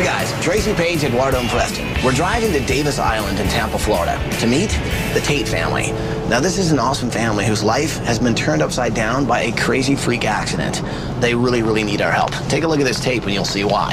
So guys, Tracy, Paige, Eduardo, and Preston, we're driving to Davis Island in Tampa, Florida to meet the Tate family. Now this is an awesome family whose life has been turned upside down by a crazy freak accident. They really, really need our help. Take a look at this tape and you'll see why.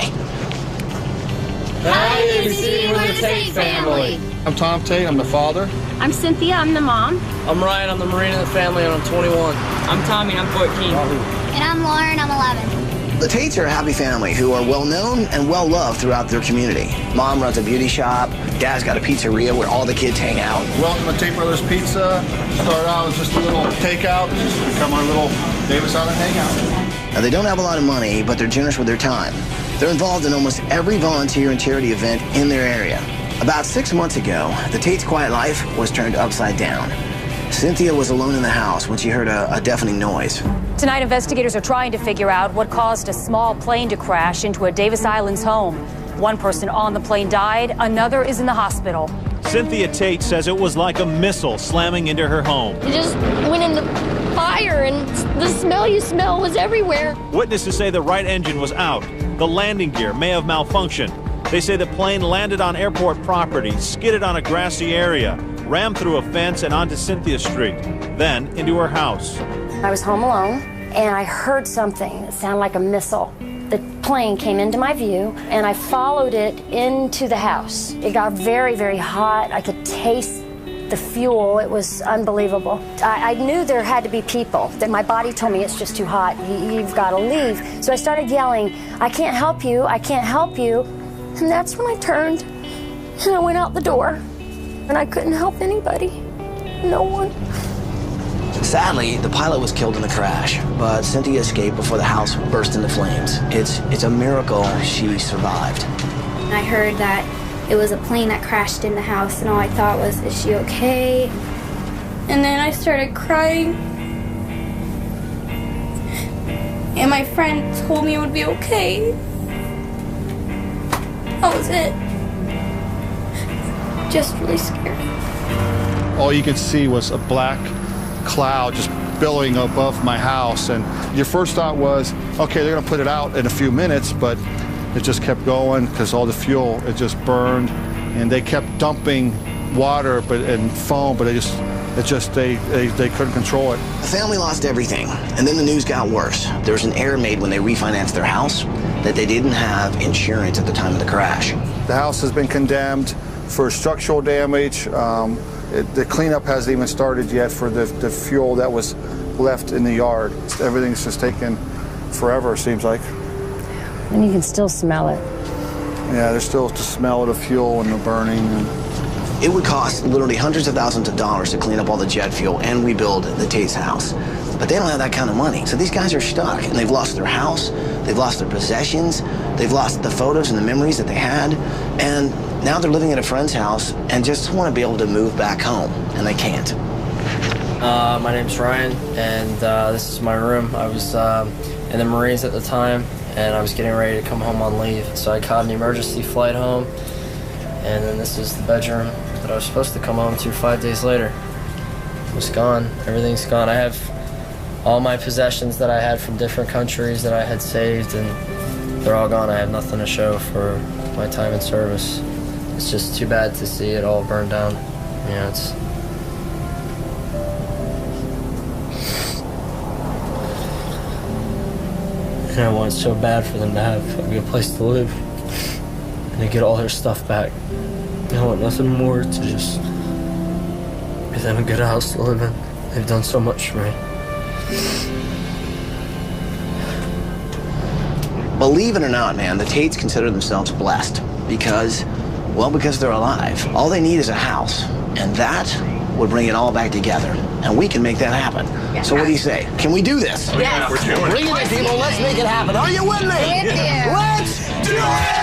Hi, ABC, we're the Tate family. I'm Tom Tate, I'm the father. I'm Cynthia, I'm the mom. I'm Ryan, I'm the Marine in the family, and I'm 21. I'm Tommy, I'm 14. And I'm Lauren, I'm 11. The Tates are a happy family who are well-known and well-loved throughout their community. Mom runs a beauty shop. Dad's got a pizzeria where all the kids hang out. Welcome to Tate Brothers Pizza. Started out as just a little takeout, just become our little Davis Island hangout. Now, they don't have a lot of money, but they're generous with their time. They're involved in almost every volunteer and charity event in their area. About 6 months ago, the Tate's quiet life was turned upside down. Cynthia was alone in the house when she heard a deafening noise. Tonight, investigators are trying to figure out what caused a small plane to crash into a Davis Island's home. One person on the plane died, another is in the hospital. Cynthia Tate says it was like a missile slamming into her home. It just went into fire, and the smell you smell was everywhere. Witnesses say the right engine was out. The landing gear may have malfunctioned. They say the plane landed on airport property, skidded on a grassy area, rammed through a fence and onto Cynthia Street, then into her house. I was home alone, and I heard something that sounded like a missile. The plane came into my view, and I followed it into the house. It got very, very hot. I could taste the fuel. It was unbelievable. I knew there had to be people. That my body told me it's just too hot. You've got to leave. So I started yelling, I can't help you, I can't help you. And that's when I turned, and I went out the door. And I couldn't help anybody. No one. Sadly, the pilot was killed in the crash, but Cynthia escaped before the house burst into flames. It's a miracle she survived. I heard that it was a plane that crashed in the house, and all I thought was, is she okay? And then I started crying. And my friend told me it would be okay. That was it. Just really scared. All you could see was a black cloud just billowing above my house, and your first thought was, okay, they're gonna put it out in a few minutes, but it just kept going because all the fuel, it just burned, and they kept dumping water and foam, but they couldn't control it. The family lost everything, and then the news got worse. There was an error made when they refinanced their house that they didn't have insurance at the time of the crash. The house has been condemned for structural damage. The cleanup hasn't even started yet for the fuel that was left in the yard. Everything's just taken forever, it seems like. And you can still smell it. Yeah, there's still the smell of the fuel and the burning. It would cost literally hundreds of thousands of dollars to clean up all the jet fuel and rebuild the Tate's house. But they don't have that kind of money. So these guys are stuck, and they've lost their house, they've lost their possessions, they've lost the photos and the memories that they had, and now they're living at a friend's house and just want to be able to move back home, and they can't. My name's Ryan, and this is my room. I was in the Marines at the time, and I was getting ready to come home on leave. So I caught an emergency flight home, and then this is the bedroom that I was supposed to come home to 5 days later. It was gone. Everything's gone. I have all my possessions that I had from different countries that I had saved, and they're all gone. I have nothing to show for my time in service. It's just too bad to see it all burned down. You know, it's... And I want so bad for them to have a good place to live and to get all their stuff back. I want nothing more to just give them a good house to live in. They've done so much for me. Believe it or not, man, the Tates consider themselves blessed because they're alive. All they need is a house, and that would bring it all back together. And we can make that happen. Yeah. So what do you say? Can we do this? Yes. We're doing it. Bring it in, people. Let's make it happen. Are you with me? With you. Let's do it!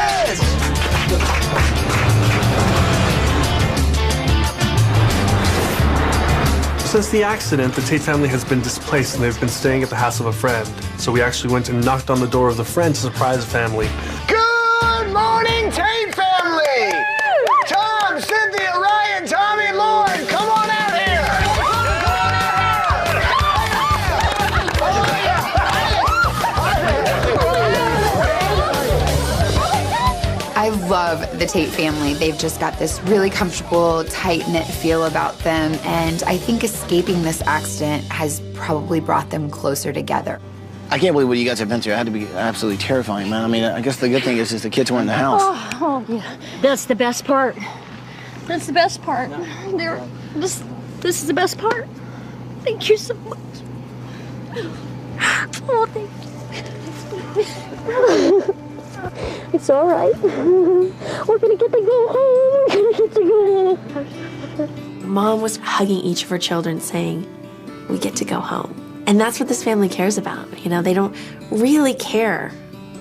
Since the accident, the Tate family has been displaced and they've been staying at the house of a friend. So we actually went and knocked on the door of the friend to surprise the family. Good morning, Tate family! Tom, Cynthia, Ryan, Tommy, Lauren, come on out here! I love the Tate family. They've just got this really comfortable, tight-knit feel about them, and I think escaping this accident has probably brought them closer together. I can't believe what you guys have been through. It had to be absolutely terrifying, man. I mean, I guess the good thing is the kids were in the house. Oh, yeah. That's the best part. That's the best part. This is the best part. Thank you so much. Oh, thank you. It's all right. We're gonna get to go home. We're gonna get to go home. Mom was hugging each of her children saying, we get to go home. And that's what this family cares about. You know, they don't really care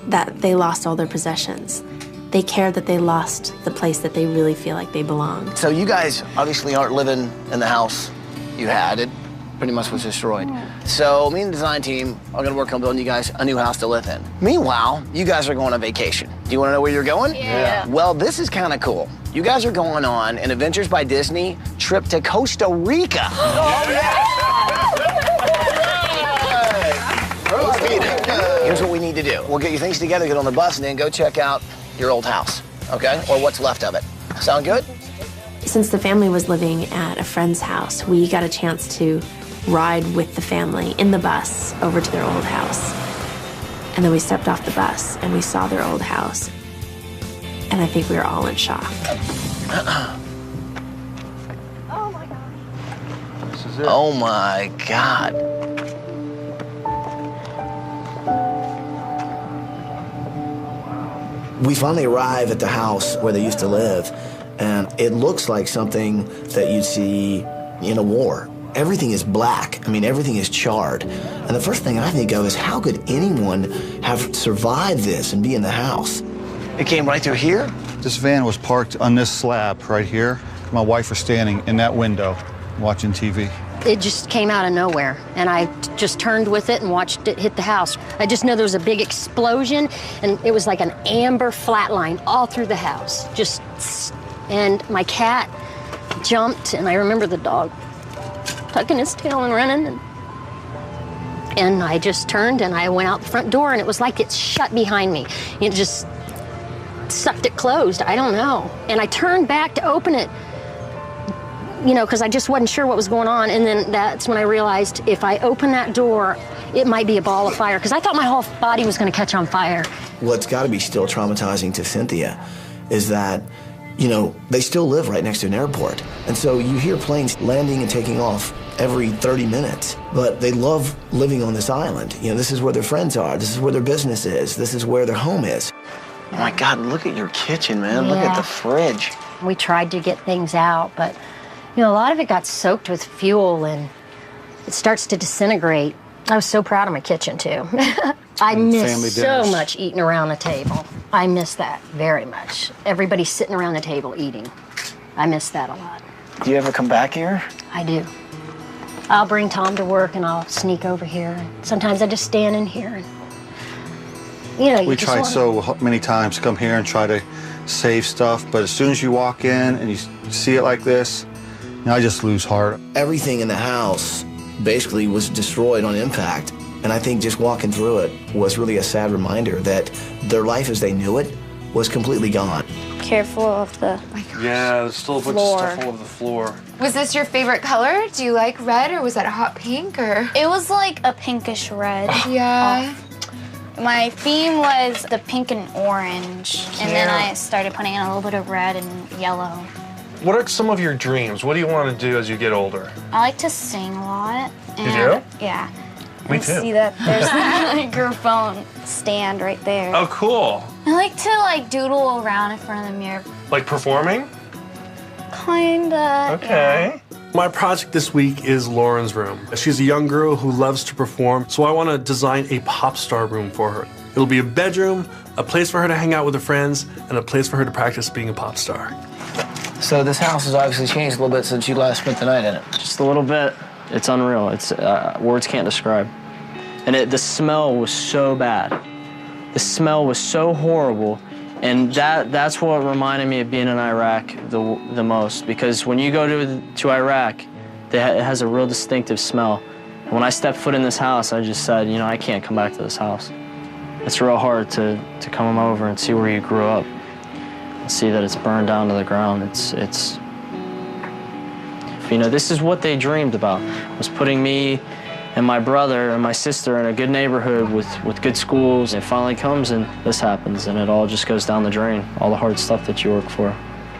that they lost all their possessions. They care that they lost the place that they really feel like they belong. So you guys obviously aren't living in the house you had. It pretty much was destroyed. So me and the design team are gonna work on building you guys a new house to live in. Meanwhile, you guys are going on vacation. Do you wanna know where you're going? Yeah. Well, this is kinda cool. You guys are going on an Adventures by Disney trip to Costa Rica. Oh, yeah! Here's what we need to do. We'll get your things together, get on the bus, and then go check out your old house, okay? Or what's left of it. Sound good? Since the family was living at a friend's house, we got a chance to ride with the family in the bus over to their old house. And then we stepped off the bus and we saw their old house. And I think we were all in shock. Oh my God. This is it. Oh my God. We finally arrive at the house where they used to live, and it looks like something that you'd see in a war. Everything is black. I mean, everything is charred. And the first thing I think of is, how could anyone have survived this and be in the house? It came right through here? This van was parked on this slab right here. My wife was standing in that window watching TV. It just came out of nowhere, and I just turned with it and watched it hit the house. I just know there was a big explosion, and it was like an amber flat line all through the house. And my cat jumped, and I remember the dog tucking his tail and running, and I just turned and I went out the front door, and it was like it shut behind me. It just sucked it closed. I don't know. And I turned back to open it, you know, because I just wasn't sure what was going on. And then that's when I realized if I open that door, it might be a ball of fire, because I thought my whole body was going to catch on fire. What's got to be still traumatizing to Cynthia is that, you know, they still live right next to an airport. And so you hear planes landing and taking off every 30 minutes, but they love living on this island. You know, this is where their friends are. This is where their business is. This is where their home is. Oh my God, look at your kitchen, man. Look at the fridge. We tried to get things out, but, you know, a lot of it got soaked with fuel and it starts to disintegrate. I was so proud of my kitchen, too. I miss so much eating around the table. I miss that very much. Everybody sitting around the table eating. I miss that a lot. Do you ever come back here? I do. I'll bring Tom to work and I'll sneak over here. Sometimes I just stand in here and, you know, We tried so many times to come here and try to save stuff, but as soon as you walk in and you see it like this, you know, I just lose heart. Everything in the house basically was destroyed on impact. And I think just walking through it was really a sad reminder that their life as they knew it was completely gone. Careful of the Yeah, there's still a bunch of stuff all over the floor. Was this your favorite color? Do you like red, or was that a hot pink, or? It was like a pinkish red. Yeah. My theme was the pink and orange, and then I started putting in a little bit of red and yellow. What are some of your dreams? What do you want to do as you get older? I like to sing a lot. You do? Yeah. Me And too. see that there's a microphone stand right there. Oh, cool. I like to doodle around in front of the mirror. Like performing? Kinda. Okay. My project this week is Lauren's room. She's a young girl who loves to perform, so I want to design a pop star room for her. It'll be a bedroom, a place for her to hang out with her friends, and a place for her to practice being a pop star. So this house has obviously changed a little bit since you last spent the night in it. Just a little bit. It's unreal. It's words can't describe. And the smell was so bad. The smell was so horrible. And that's what reminded me of being in Iraq the most, because when you go to Iraq, it has a real distinctive smell. And when I stepped foot in this house, I just said, you know, I can't come back to this house. It's real hard to come over and see where you grew up. see that it's burned down to the ground. It's you know, this is what they dreamed about, was putting me and my brother and my sister in a good neighborhood with good schools. It finally comes and this happens, and it all just goes down the drain, all the hard stuff that you work for.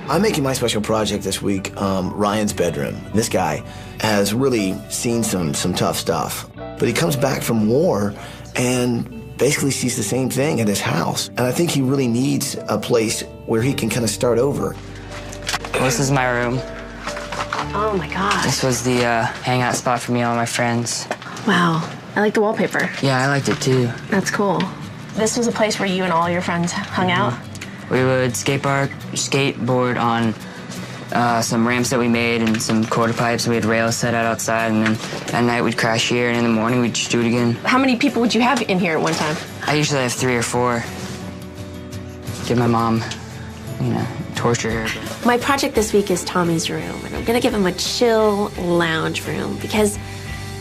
I'm making my special project this week, Ryan's bedroom. This guy has really seen some tough stuff, but he comes back from war and basically sees the same thing at his house. And I think he really needs a place where he can kind of start over. This is my room. Oh my gosh. This was the hangout spot for me and all my friends. Wow. I like the wallpaper. Yeah, I liked it too. That's cool. This was a place where you and all your friends hung out? We would skateboard on some ramps that we made and some quarter pipes. We had rails set out outside, and then at night we'd crash here, and in the morning we'd just do it again. How many people would you have in here at one time? I usually have 3 or 4. Give my mom, you know, torture her. My project this week is Tommy's room, and I'm gonna give him a chill lounge room because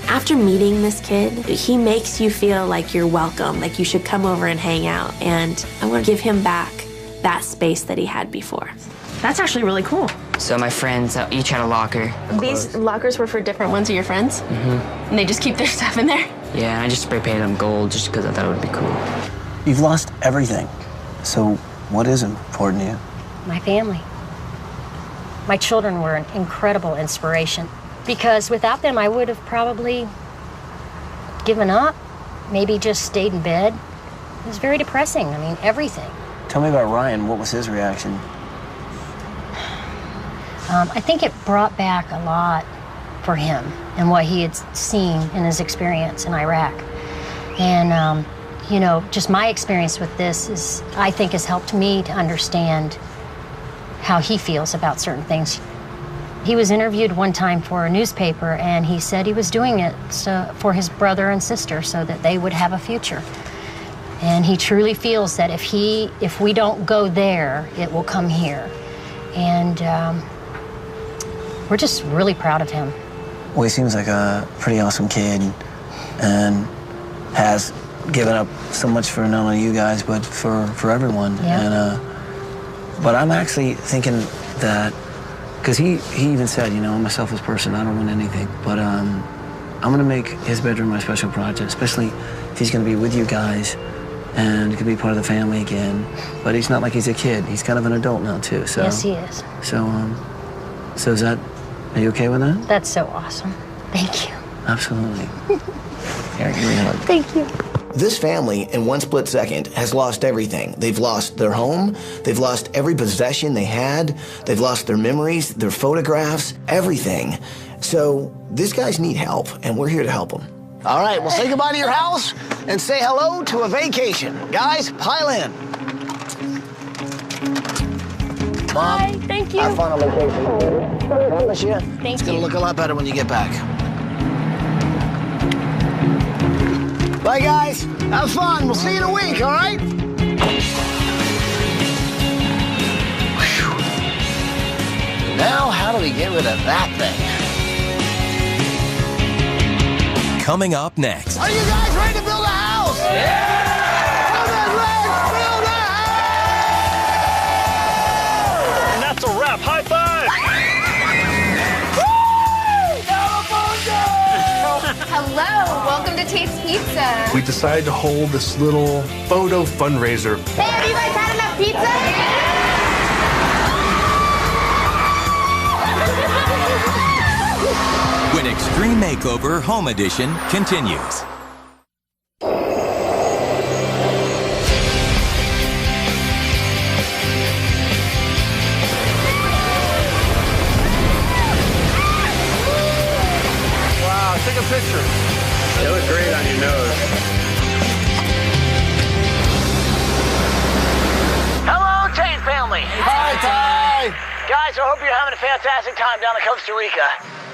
after meeting this kid, he makes you feel like you're welcome, like you should come over and hang out, and I want to give him back that space that he had before. That's actually really cool. So my friends each had a locker. These lockers were for different ones of your friends? Mm-hmm. And they just keep their stuff in there? Yeah, and I just spray painted them gold just because I thought it would be cool. You've lost everything. So what is important to you? My family. My children were an incredible inspiration because without them, I would have probably given up, maybe just stayed in bed. It was very depressing. I mean, everything. Tell me about Ryan. What was his reaction? I think it brought back a lot for him and what he had seen in his experience in Iraq. And, you know, just my experience with this is, I think, has helped me to understand how he feels about certain things. He was interviewed one time for a newspaper, and he said he was doing it for his brother and sister so that they would have a future. And he truly feels that if we don't go there, it will come here. And we're just really proud of him. Well, he seems like a pretty awesome kid and has given up so much for not only you guys, but for everyone. Yeah. And, but I'm actually thinking that, because he even said, you know, I'm a selfless person, I don't want anything, but I'm gonna make his bedroom my special project, especially if he's gonna be with you guys and could be part of the family again. But he's not like he's a kid. He's kind of an adult now, too. So, yes, he is. So is that, are you okay with that? That's so awesome. Thank you. Absolutely. Here, give me a hug. Thank you. This family, in one split second, has lost everything. They've lost their home. They've lost every possession they had. They've lost their memories, their photographs, everything. So these guys need help, and we're here to help them. All right, well, say goodbye to your house and say hello to a vacation. Guys, pile in. Mom, Hi, thank you. have fun on vacation. Promise you, Thank it's going you. to look a lot better when you get back. Bye, guys. Have fun. We'll see you in a week, all right? Whew. Now, how do we get rid of that thing? Coming up next. Are you guys ready to build a house? Yeah! Come on, let's build a house! And that's a wrap. High five! Hello, welcome to Tate's Pizza. We decided to hold this little photo fundraiser. Hey, have you guys had enough pizza? When Extreme Makeover Home Edition continues. Wow, take a picture. It looks great on your nose. Hello, Tate family. Hi, Tate. Guys, I hope you're having a fantastic time down in Costa Rica.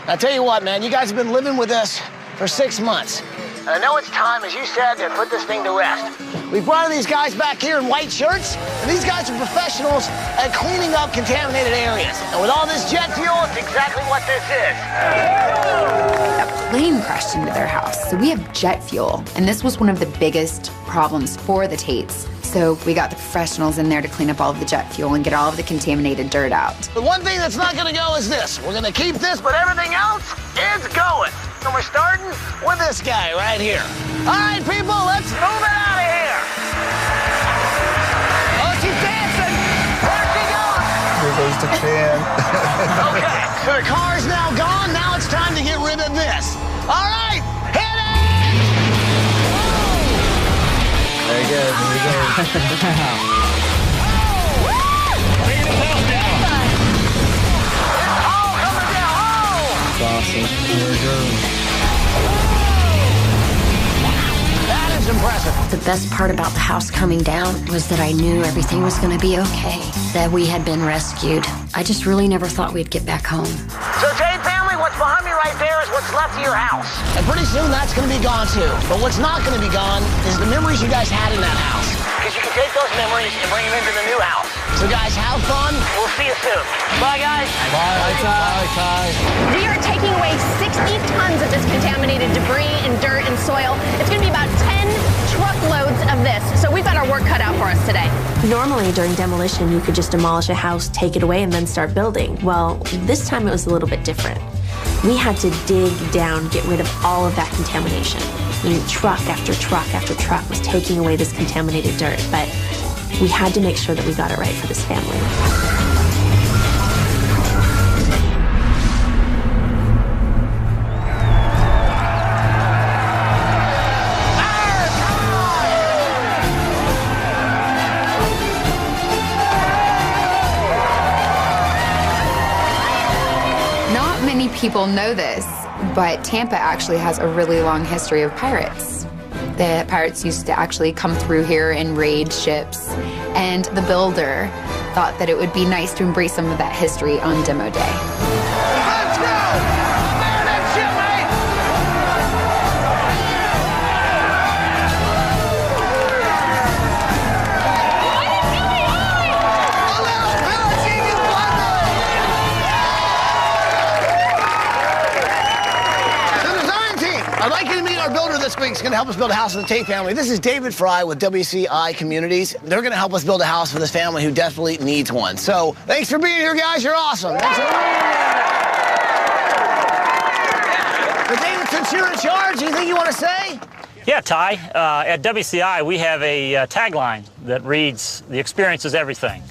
I tell you what, man, you guys have been living with us for 6 months. And I know it's time, as you said, to put this thing to rest. We brought these guys back here in white shirts, and these guys are professionals at cleaning up contaminated areas. And with all this jet fuel, it's exactly what this is. A plane crashed into their house, so we have jet fuel. And this was one of the biggest problems for the Tates. So we got the professionals in there to clean up all of the jet fuel and get all of the contaminated dirt out. The one thing that's not gonna go is this. We're gonna keep this, but everything else is going. So we're starting with this guy right here. All right, people, let's move it out of here. Oh, she's dancing. Where's she going? There goes the can. Okay, so the car's now gone. Now it's time to get rid of this. All right, hit it! Very good. Here we go. Awesome. That is impressive. The best part about the house coming down was that I knew everything was going to be okay, that we had been rescued. I just really never thought we'd get back home. So, Tate family, what's behind me right there is what's left of your house. And pretty soon that's going to be gone too. But what's not going to be gone is the memories you guys had in that house. Because you can take those memories and bring them into the new house. So, guys, have fun. We'll see you soon. Bye, guys. Bye, Ty. We are taking away 60 tons of this contaminated debris and dirt and soil. It's going to be about 10 truckloads of this. So we've got our work cut out for us today. Normally during demolition, you could just demolish a house, take it away, and then start building. Well, this time it was a little bit different. We had to dig down, get rid of all of that contamination. I mean, truck after truck after truck was taking away this contaminated dirt, but we had to make sure that we got it right for this family. Not many people know this, but Tampa actually has a really long history of pirates. The pirates used to actually come through here and raid ships, and the builder thought that it would be nice to embrace some of that history on demo day. Let's go! Man, that shipmate! The design team, I'd like you to meet our builder this week. He's going to help us build a house for the Tate family. This is David Fry with WCI Communities. They're going to help us build a house for this family who desperately needs one. So thanks for being here, guys. You're awesome. Thanks But David, since you're in charge, anything you want to say? Yeah, Ty. At WCI, we have a tagline that reads, "The experience is everything."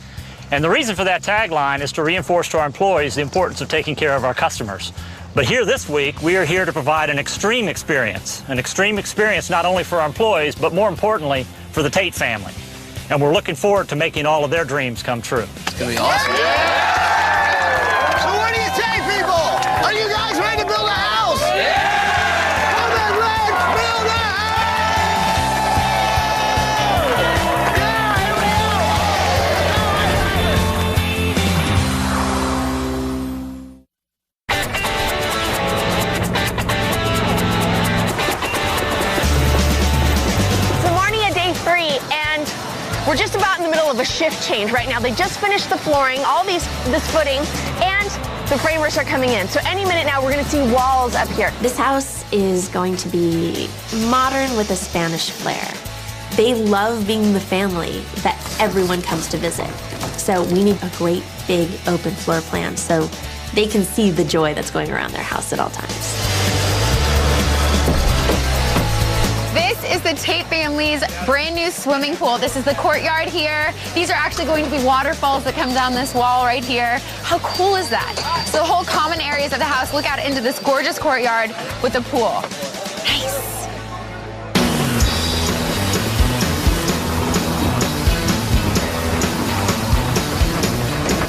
And the reason for that tagline is to reinforce to our employees the importance of taking care of our customers. But here this week, we are here to provide an extreme experience not only for our employees, but more importantly, for the Tate family. And we're looking forward to making all of their dreams come true. It's going to be awesome. So what do you say, people? Are you guys ready to build a house? Come on, let's build a We're just about in the middle of a shift change right now. They just finished the flooring, this footing, and the framers are coming in. So any minute now, we're going to see walls up here. This house is going to be modern with a Spanish flair. They love being the family that everyone comes to visit. So we need a great, big, open floor plan so they can see the joy that's going around their house at all times. This is the Tate family's brand new swimming pool. This is the courtyard here. These are actually going to be waterfalls that come down this wall right here. How cool is that? So the whole common areas of the house look out into this gorgeous courtyard with a pool. Nice.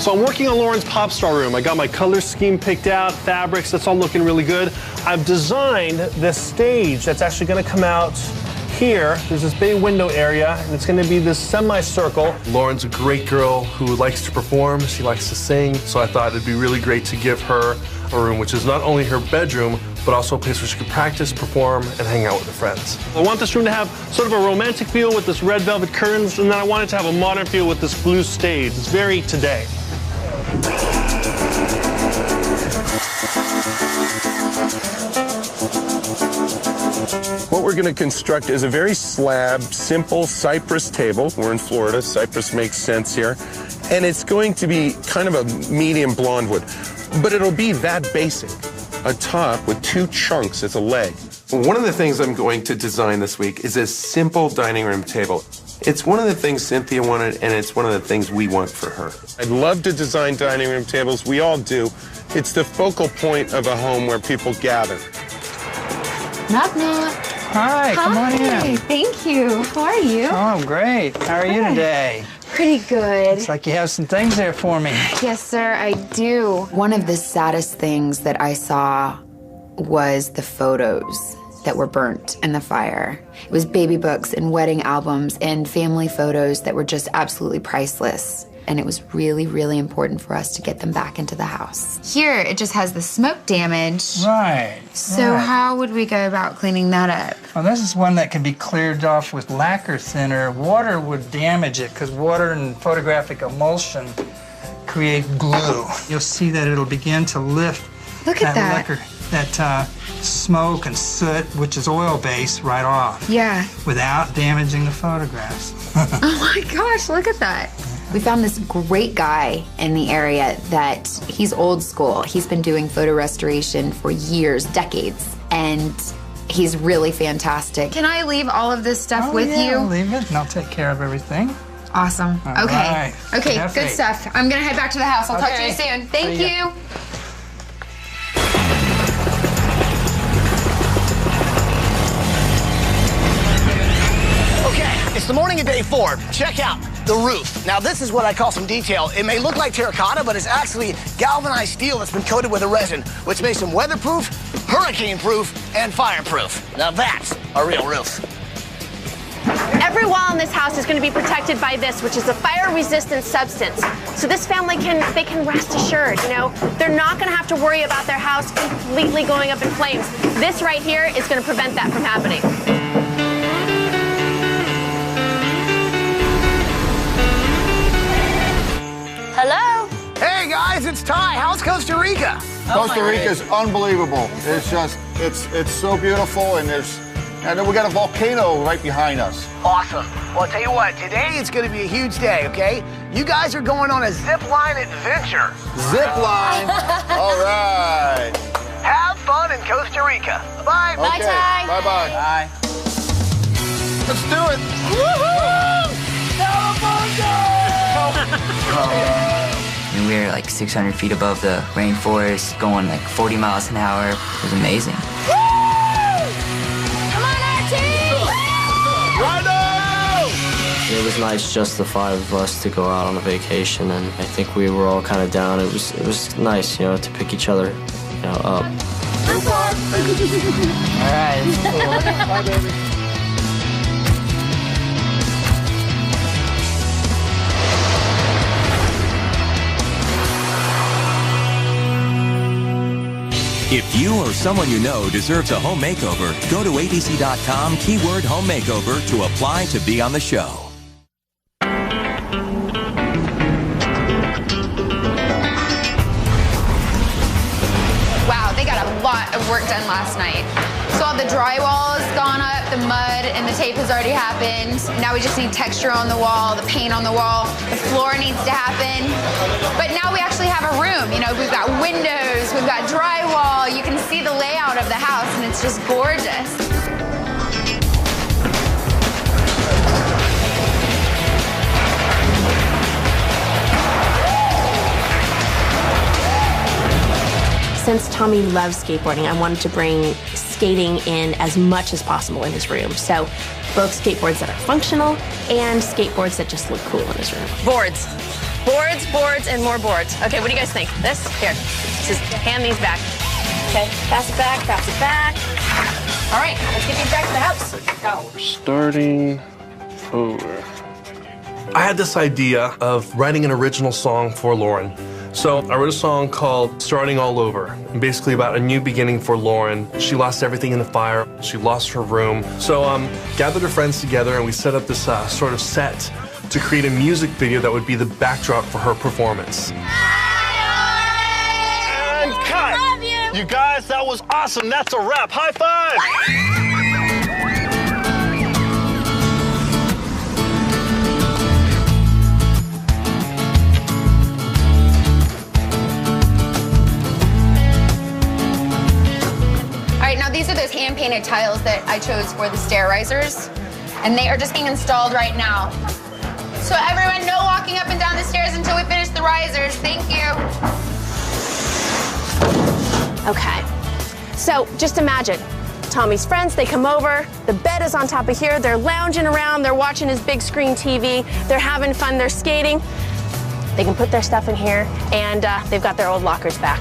So I'm working on Lauren's pop star room. I got my color scheme picked out, fabrics, that's all looking really good. I've designed this stage that's actually gonna come out here. There's this big window area, and it's gonna be this semicircle. Lauren's a great girl who likes to perform, she likes to sing, so I thought it'd be really great to give her a room which is not only her bedroom, but also a place where she can practice, perform, and hang out with her friends. I want this room to have sort of a romantic feel with this red velvet curtains, and then I want it to have a modern feel with this blue stage. It's very today. What we're going to construct is a very slab, simple cypress table. We're in Florida. Cypress makes sense here. And it's going to be kind of a medium blonde wood. But it'll be that basic. A top with 2 chunks as a leg. One of the things I'm going to design this week is a simple dining room table. It's one of the things Cynthia wanted, and it's one of the things we want for her. I'd love to design dining room tables. We all do. It's the focal point of a home where people gather. Knock, knock. Hi, come on in. Thank you. How are you? Oh, great. How are you today? Pretty good. Looks like you have some things there for me. Yes, sir, I do. One of the saddest things that I saw was the photos that were burnt in the fire. It was baby books and wedding albums and family photos that were just absolutely priceless. And it was really, really important for us to get them back into the house. Here, it just has the smoke damage. Right. So how would we go about cleaning that up? Well, this is one that can be cleared off with lacquer thinner. Water would damage it because water and photographic emulsion create glue. You'll see that it'll begin to lift Look at that. lacquer, that smoke and soot, which is oil-based, right off. Yeah. Without damaging the photographs. Oh my gosh, look at that. We found this great guy in the area that he's old school. He's been doing photo restoration for years, decades, and he's really fantastic. Can I leave all of this stuff with you? Leave it, and I'll take care of everything. Awesome. All Okay. right. Okay, Have good faith. stuff. I'm gonna head back to the house. I'll talk to you Okay. soon. Thank See ya. you. Okay, it's the morning of day 4. Check out the roof. Now, this is what I call some detail. It may look like terracotta, but it's actually galvanized steel that's been coated with a resin, which makes them weatherproof, hurricane-proof, and fireproof. Now, that's a real roof. Every wall in this house is going to be protected by this, which is a fire-resistant substance. So this family can rest assured, you know. They're not going to have to worry about their house completely going up in flames. This right here is going to prevent that from happening. Hello? Hey, guys, it's Ty. How's Costa Rica? Costa Rica is unbelievable. It's just, it's so beautiful, and then we got a volcano right behind us. Awesome. Well, I'll tell you what, today is going to be a huge day, okay? You guys are going on a zip line adventure. Zip line? All right. Have fun in Costa Rica. Bye. Okay. Bye, Ty. Bye-bye. Bye. Let's do it. Woohoo! And we were like 600 feet above the rainforest, going like 40 miles an hour. It was amazing. It was nice just the 5 of us to go out on a vacation, and I think we were all kind of down. It was nice, you know, to pick each other, you know, up. All right. Bye, baby. If you or someone you know deserves a home makeover, go to abc.com, keyword home makeover to apply to be on the show. Wow, they got a lot of work done last night. So all the drywall has gone up, the mud and the tape has already happened. Now we just need texture on the wall, the paint on the wall, the floor needs to happen. But now we actually have a room. You know, we've got windows, we've got drywall. You can see the layout of the house and it's just gorgeous. Since Tommy loves skateboarding, I wanted to bring skating in as much as possible in his room. So both skateboards that are functional and skateboards that just look cool in his room. Boards. Boards, boards, and more boards. Okay, what do you guys think? This? Here. Just hand these back. Okay, pass it back, pass it back. All right, let's get these back to the house. Go. Starting over. I had this idea of writing an original song for Lauren. So I wrote a song called Starting All Over, and basically about a new beginning for Lauren. She lost everything in the fire. She lost her room. So gathered her friends together and we set up this sort of set to create a music video that would be the backdrop for her performance. And cut. Love you. you. You guys, that was awesome. That's a wrap. High five. All right, now these are those hand-painted tiles that I chose for the stair risers, and they are just being installed right now. So everyone, no walking up and down the stairs until we finish the risers. Thank you. Okay, so just imagine, Tommy's friends, they come over, the bed is on top of here, they're lounging around, they're watching his big screen TV, they're having fun, they're skating. They can put their stuff in here, and they've got their old lockers back.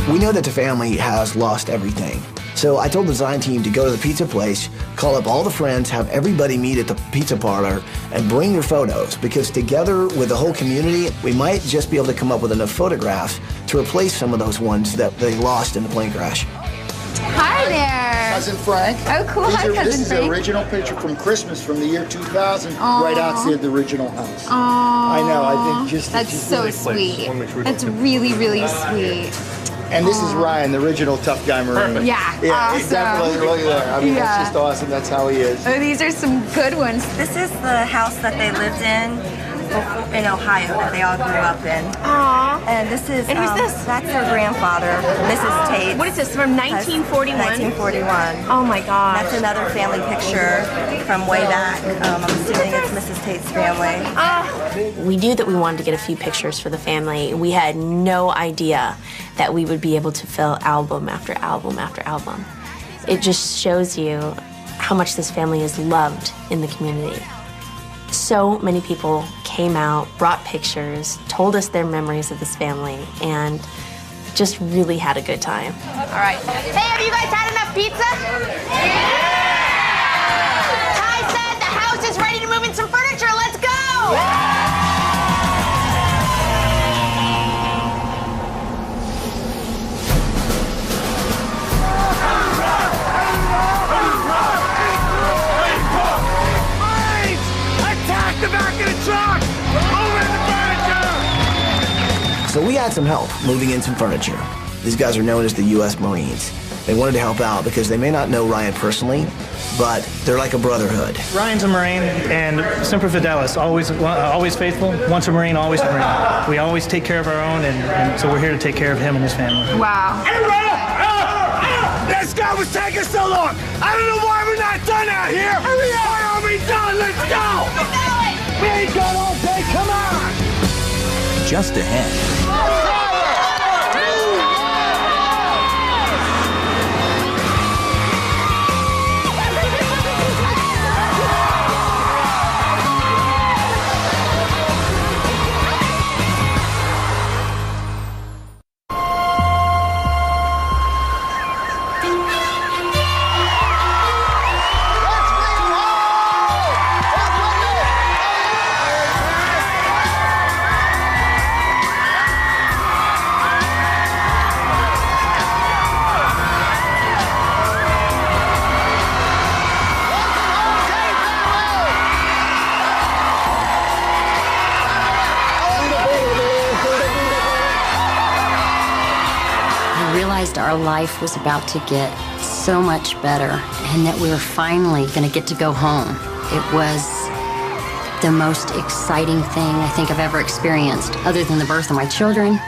We know that the family has lost everything. So I told the design team to go to the pizza place, call up all the friends, have everybody meet at the pizza parlor, and bring your photos, because together with the whole community, we might just be able to come up with enough photographs to replace some of those ones that they lost in the plane crash. Hi there. Cousin Frank. Oh, cool. Hi, Cousin Frank. This is the original picture from Christmas from the year 2000, right outside the original house. Aww. I know. I think just that's so sweet. That's really, really sweet. And this is Ryan, the original tough guy Marine. Yeah, yeah, awesome. Definitely. Look at that. I mean, that's just awesome. That's how he is. Oh, these are some good ones. This is the house that they lived in Ohio, that they all grew up in. Aww. And this is, and who's this? That's their grandfather, Mrs. Tate. What is this, from 1941? 1941. Oh my gosh. That's another family picture from way back. I'm assuming it's Mrs. Tate's family. We knew that we wanted to get a few pictures for the family. We had no idea that we would be able to fill album after album after album. It just shows you how much this family is loved in the community. So many people came out, brought pictures, told us their memories of this family, and just really had a good time. All right. Hey, have you guys had enough pizza? Yeah! Ty said the house is ready to move in some furniture. Let's go! The back of the truck! Over the furniture! So we had some help moving in some furniture. These guys are known as the U.S. Marines. They wanted to help out because they may not know Ryan personally, but they're like a brotherhood. Ryan's a Marine, and Semper Fidelis, always faithful. Once a Marine, always a Marine. We always take care of our own, and so we're here to take care of him and his family. Wow. This guy was taking so long! I don't know why we're not done out here! Hurry up! Why are we done? Let's go! We ain't got all day, come on! Just ahead. Our life was about to get so much better and that we were finally going to get to go home. It was the most exciting thing I think I've ever experienced. Other than the birth of my children,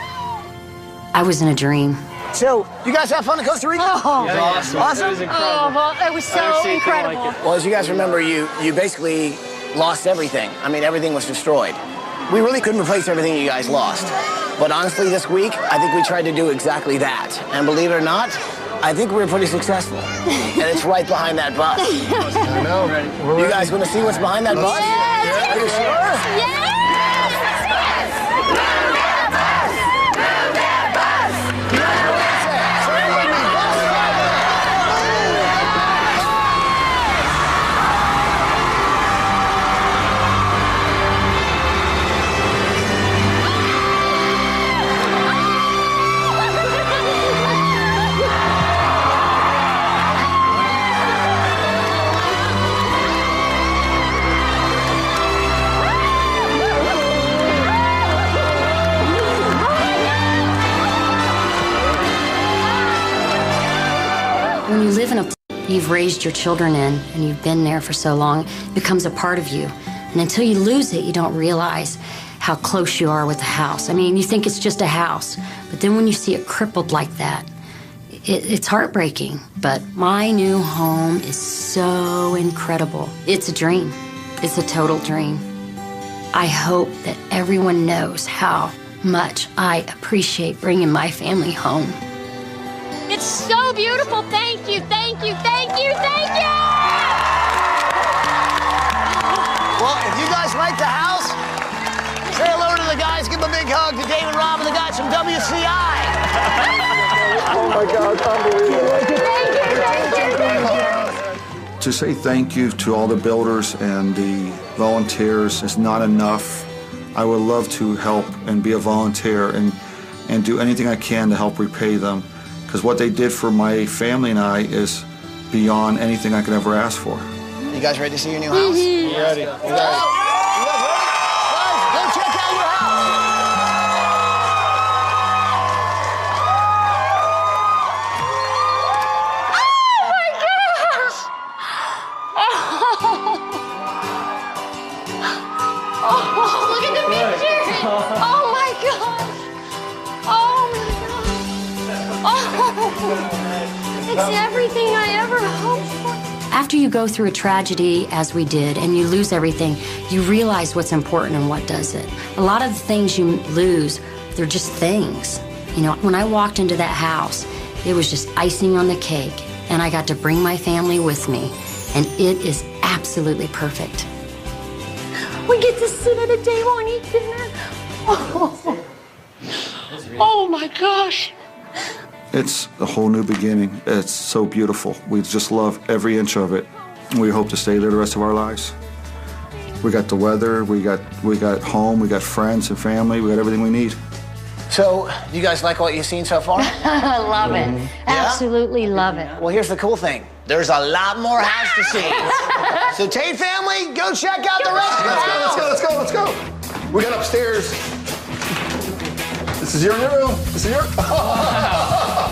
I was in a dream. So, you guys have fun in Costa Rica? Oh, yeah, awesome. Awesome? It was oh, well, it was so incredible. Well, as you guys remember, you basically lost everything. I mean, everything was destroyed. We really couldn't replace everything you guys lost. But honestly, this week, I think we tried to do exactly that. And believe it or not, I think we were pretty successful. And it's right behind that bus. I know. You guys want to see what's behind that bus? Yes. Are you sure? Yes. you've raised your children in and you've been there for so long, it becomes a part of you. And until you lose it, you don't realize how close you are with the house. I mean, you think it's just a house, but then when you see it crippled like that, it's heartbreaking. But my new home is so incredible. It's a dream. It's a total dream. I hope that everyone knows how much I appreciate bringing my family home. It's so beautiful. Thank you, thank you, thank you, thank you! Well, if you guys like the house, say hello to the guys. Give them a big hug to Dave and Rob and the guys from WCI. Oh my God, unbelievable. To say thank you to all the builders and the volunteers is not enough. I would love to help and be a volunteer and do anything I can to help repay them, because what they did for my family and I is beyond anything I could ever ask for. You guys ready to see your new house? We're ready. You guys ready? Guys, go check out your house. Look at the picture! Oh my gosh! Oh my gosh! Oh, it's everything I ever hoped for. After you go through a tragedy, as we did, and you lose everything, you realize what's important and what doesn't. A lot of the things you lose, they're just things. You know, when I walked into that house, it was just icing on the cake, and I got to bring my family with me, and it is absolutely perfect. We get to sit at a table and eat dinner. Oh my gosh. It's a whole new beginning. It's so beautiful. We just love every inch of it. We hope to stay there the rest of our lives. We got the weather, we got home, we got friends and family, we got everything we need. So, you guys like what you've seen so far? I love it. Yeah? Absolutely love it. Well, here's the cool thing. There's a lot more house to see. So, Tate family, go check out the rest of the house. Let's go. We got upstairs. This is your room. This is your...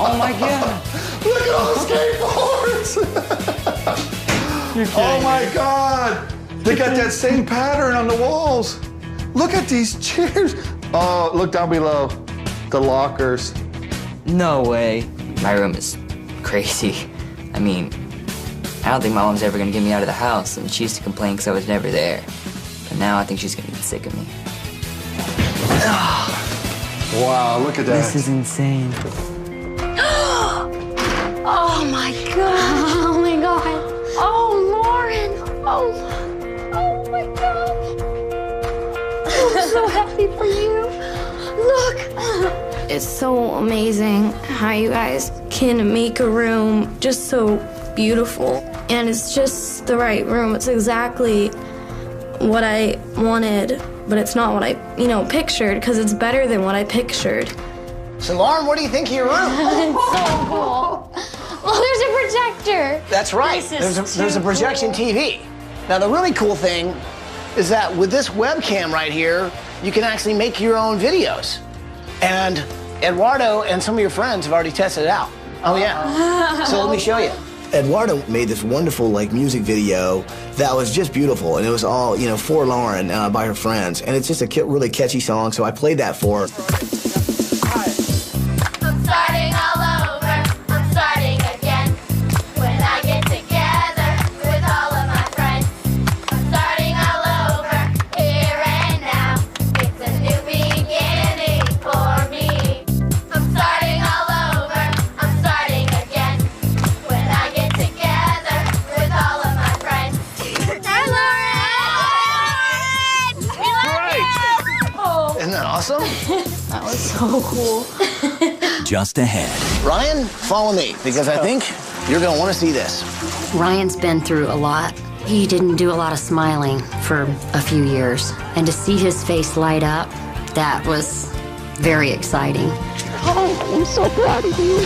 Oh my God. Look at all the skateboards. Oh my God. They got that same pattern on the walls. Look at these chairs. Oh, look down below. The lockers. No way. My room is crazy. I mean, I don't think my mom's ever gonna get me out of the house, and she used to complain because I was never there. But now I think she's gonna get sick of me. Wow, look at that. This is insane. Oh my god. Oh my god. Oh, Lauren. Oh my gosh. I'm so happy for you. Look. It's so amazing how you guys can make a room just so beautiful. And it's just the right room. It's exactly what I wanted, but it's not what I, pictured, because it's better than what I pictured. So, Lauren, what do you think of your room? It's so cool. Well, there's a projector. That's right. There's a projection TV. Now, the really cool thing is that with this webcam right here, you can actually make your own videos. And Eduardo and some of your friends have already tested it out. Oh, yeah. So let me show you. Eduardo made this wonderful music video that was just beautiful, and it was all for Lauren by her friends, and it's just a really catchy song. So I played that for her. I'm starting all over. I'm starting again. When I get together with all of my friends. I'm starting all over here and now. It's a new beginning for me. I'm starting all over. I'm starting again. When I get together with all of my friends. Hi, Lauren! We love you! Isn't that awesome? That was so cool. Just ahead. Ryan, follow me, because I think you're going to want to see this. Ryan's been through a lot. He didn't do a lot of smiling for a few years. And to see his face light up, that was very exciting. Oh, I'm so proud of you.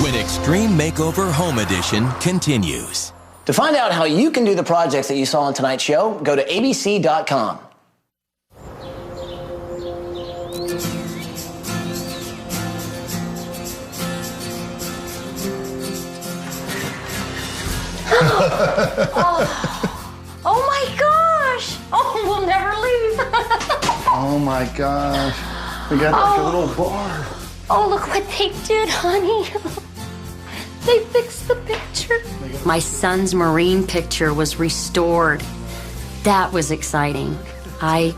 When Extreme Makeover Home Edition continues. To find out how you can do the projects that you saw on tonight's show, go to abc.com. Oh my gosh! Oh, we'll never leave. Oh my gosh. We got like a little bar. Oh, look what they did, honey. They fixed the picture. My son's marine picture was restored. That was exciting. I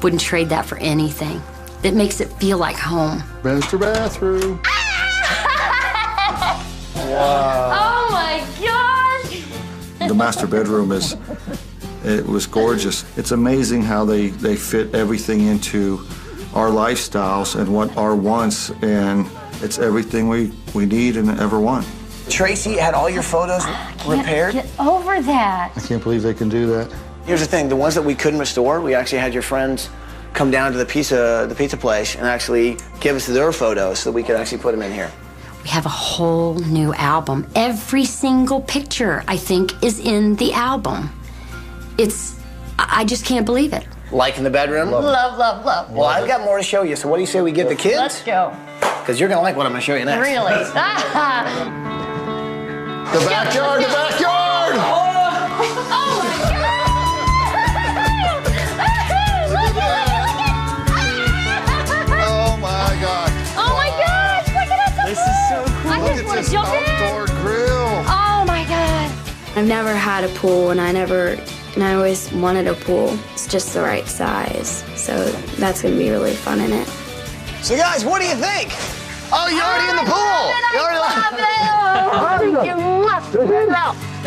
wouldn't trade that for anything. It makes it feel like home. Master bathroom. Wow. Oh my gosh! The master bedroom it was gorgeous. It's amazing how they fit everything into our lifestyles and what our wants, and it's everything we need and ever want. Tracy had all your photos repaired? Get over that. I can't believe they can do that. Here's the thing, the ones that we couldn't restore, we actually had your friends come down to the pizza place and actually give us their photos so that we could actually put them in here. We have a whole new album. Every single picture, I think, is in the album. I just can't believe it. Like in the bedroom? Love, love, love. Well, I've got more to show you, so what do you say we get the kids? Let's go. Because you're going to like what I'm going to show you next. Really? The backyard, the backyard! Oh my Oh my God. Oh my gosh, look at that. This is so cool. I just want to jump in. Outdoor grill. Oh my God. I've never had a pool, and I always wanted a pool. It's just the right size, so that's gonna be really fun in it. So guys, what do you think? Oh, you're already in the pool.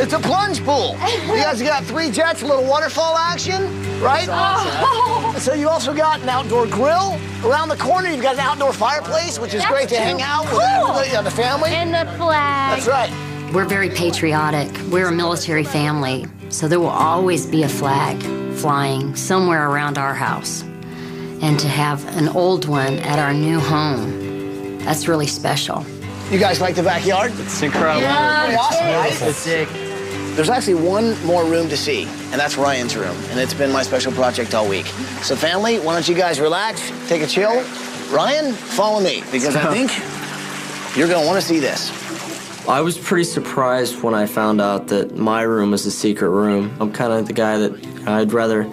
It's a plunge pool. You guys got 3 jets, a little waterfall action, right? Awesome. So you also got an outdoor grill. Around the corner, you've got an outdoor fireplace, which is great to hang out with everybody, the family. And the flag. That's right. We're very patriotic. We're a military family, so there will always be a flag flying somewhere around our house. And to have an old one at our new home, that's really special. You guys like the backyard? It's incredible. Yeah, Pretty awesome, right? It's sick. There's actually one more room to see, and that's Ryan's room, and it's been my special project all week. So family, why don't you guys relax, take a chill. Ryan, follow me, because I think you're gonna wanna see this. I was pretty surprised when I found out that my room is a secret room. I'm kind of the guy that I'd rather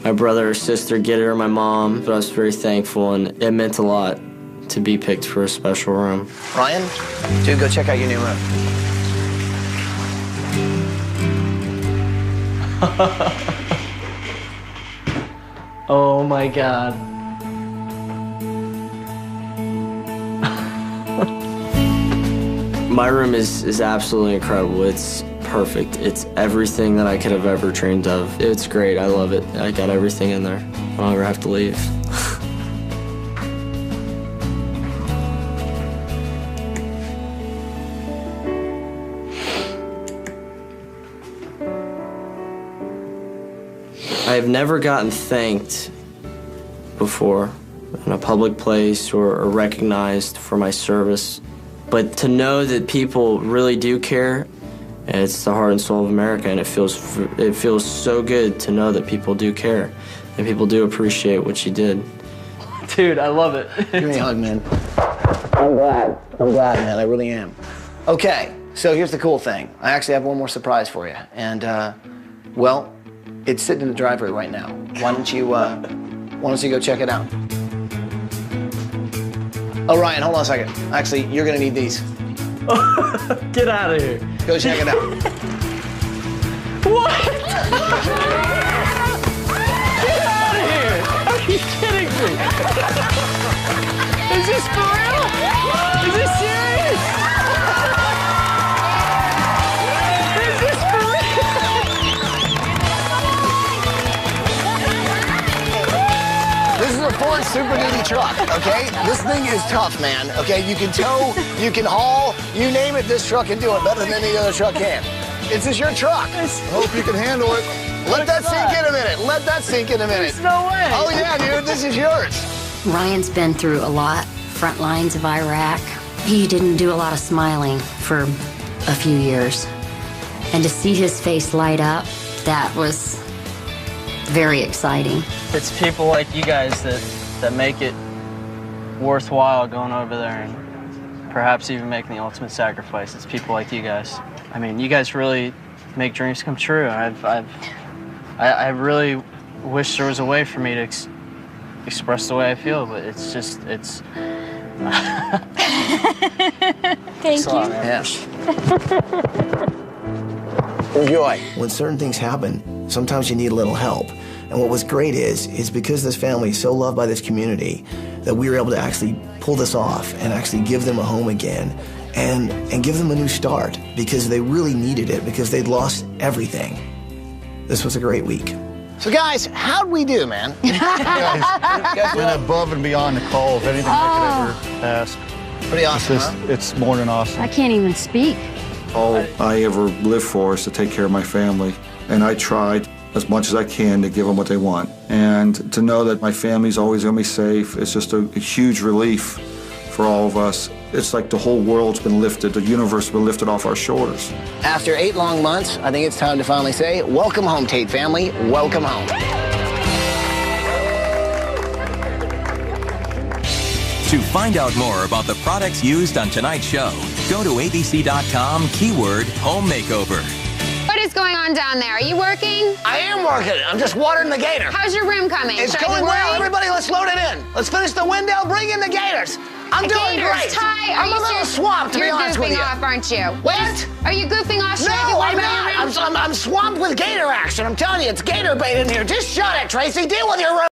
my brother or sister get it or my mom, but I was very thankful, and it meant a lot to be picked for a special room. Ryan, dude, go check out your new room. Oh my God. My room is absolutely incredible. It's perfect. It's everything that I could have ever dreamed of. It's great. I love it. I got everything in there. I don't ever have to leave. I have never gotten thanked before in a public place or recognized for my service. But to know that people really do care, and it's the heart and soul of America, and it feels so good to know that people do care and people do appreciate what you did. Dude, I love it. Give me a hug, man. I'm glad, man. I really am. Okay, so here's the cool thing. I actually have one more surprise for you, and well, it's sitting in the driveway right now. Why don't you go check it out? Oh, Ryan, hold on a second. Actually, you're gonna need these. Get out of here. Go check it out. What? Get out of here. Are you kidding me? Is this for real? Is this serious? Is this for real? This is a Ford Super Duty truck, okay? This thing is tough, man, okay? You can tow, you can haul, you name it, this truck can do it better than any other truck can. This is your truck. I hope you can handle it. Let that sink in a minute. Let that sink in a minute. There's no way. Oh, yeah, dude, this is yours. Ryan's been through a lot, front lines of Iraq. He didn't do a lot of smiling for a few years. And to see his face light up, that was very exciting. It's people like you guys that make it worthwhile going over there and perhaps even making the ultimate sacrifice. It's people like you guys. I mean, you guys really make dreams come true. I really wish there was a way for me to express the way I feel, but it's just, it's... Thank you. Yes. Enjoy. When certain things happen, sometimes you need a little help. And what was great is because this family is so loved by this community that we were able to actually pull this off and actually give them a home again and give them a new start because they really needed it because they'd lost everything. This was a great week. So guys, how'd we do, man? Guys went above and beyond the call of anything I could ever ask. Pretty awesome, It's more than awesome. I can't even speak. All I ever live for is to take care of my family. And I tried as much as I can to give them what they want. And to know that my family's always going to be safe, it's just a huge relief for all of us. It's like the whole world's been lifted, the universe has been lifted off our shoulders. After 8 long months, I think it's time to finally say, welcome home, Tate family. Welcome home. To find out more about the products used on tonight's show, go to abc.com, keyword home makeover. What is going on down there? Are you working? I am working. I'm just watering the gator. How's your room coming? It's Should I be going well. worried? Everybody, let's load it in. Let's finish the window, bring in the gators. I'm doing Gators, great. Ty, I'm a little swamped, to be honest with you. You're goofing off, aren't you? What? Are you goofing off? Should I be No, worried I'm about your room? not. I'm swamped with gator action. I'm telling you, it's gator bait in here. Just shut it, Tracy. Deal with your room.